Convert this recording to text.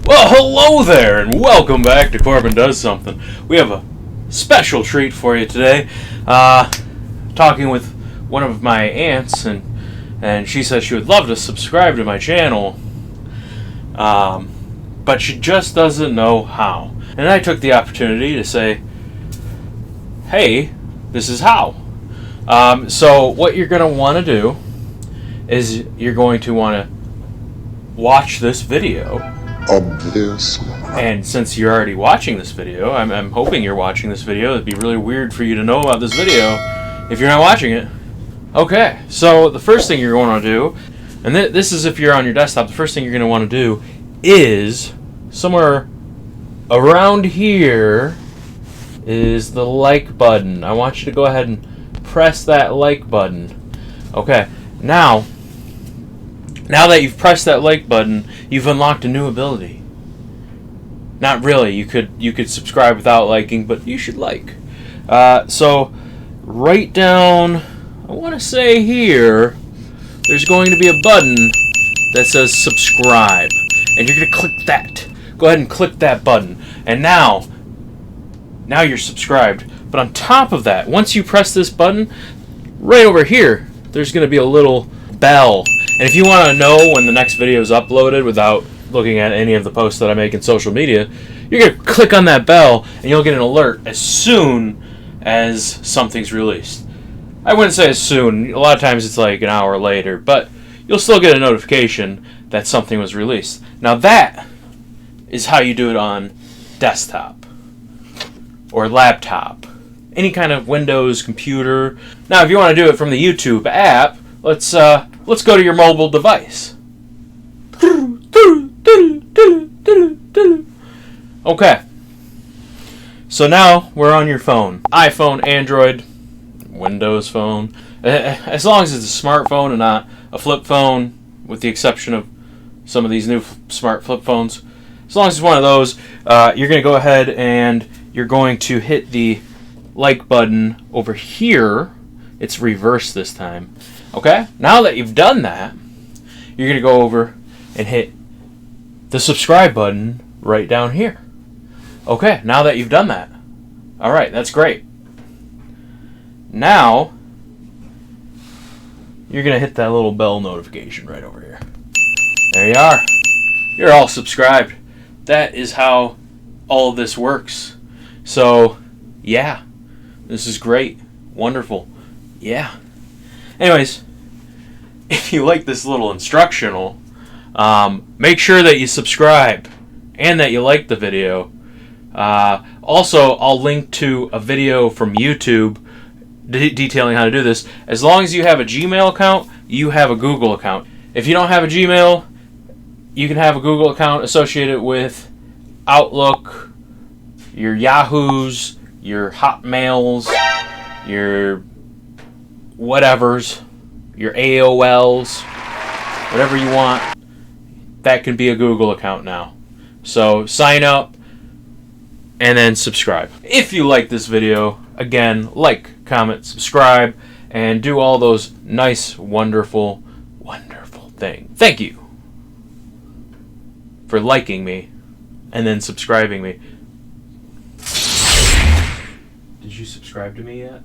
Well, hello there, and welcome back to Corbin Does Something. We have a special treat for you today. Talking with one of my aunts, and she said she would love to subscribe to my channel, but she just doesn't know how. And I took the opportunity to say, hey, this is how. So what you're going to want to do is you're going to want to watch this video. Obviously. And since you're already watching this video, I'm hoping you're watching this video. It'd be really weird for you to know about this video if you're not watching it. Okay, so the first thing you're going to do, and this is if you're on your desktop, the first thing you're going to want to do is somewhere around here is the like button. I want you to go ahead and press that like button. Okay, now that you've pressed that like button, you've unlocked a new ability. Not really. You could subscribe without liking, but you should like. So right down, I want to say here, there's going to be a button that says subscribe, and you're going to click that. Go ahead and click that button, and now you're subscribed. But on top of that, once you press this button, right over here, there's going to be a little bell. And if you want to know when the next video is uploaded without looking at any of the posts that I make in social media, you're going to click on that bell and you'll get an alert as soon as something's released. I wouldn't say as soon. A lot of times it's like an hour later, but you'll still get a notification that something was released. Now that is how you do it on desktop or laptop, any kind of Windows computer. Now if you want to do it from the YouTube app, let's go to your mobile device. Okay. So now we're on your phone. iPhone, Android, Windows phone. As long as it's a smartphone and not a flip phone, with the exception of some of these new smart flip phones. As long as it's one of those, you're going to go ahead and you're going to hit the like button over here. It's reversed this time. Okay, now that you've done that, you're going to go over and hit the subscribe button right down here. Okay, now that you've done that. Alright, that's great. Now, you're going to hit that little bell notification right over here. There you are. You're all subscribed. That is how all of this works. So, yeah, this is great. Wonderful. Yeah. Anyways, if you like this little instructional, make sure that you subscribe and that you like the video. Also, I'll link to a video from YouTube detailing how to do this. As long as you have a Gmail account, you have a Google account. If you don't have a Gmail, you can have a Google account associated with Outlook, your Yahoos, your Hotmails, your whatevers, your AOLs, whatever you want, that can be a Google account now. So sign up and then subscribe. If you like this video, again, like, comment, subscribe, and do all those nice, wonderful, wonderful things. Thank you for liking me and then subscribing me. Did you subscribe to me yet?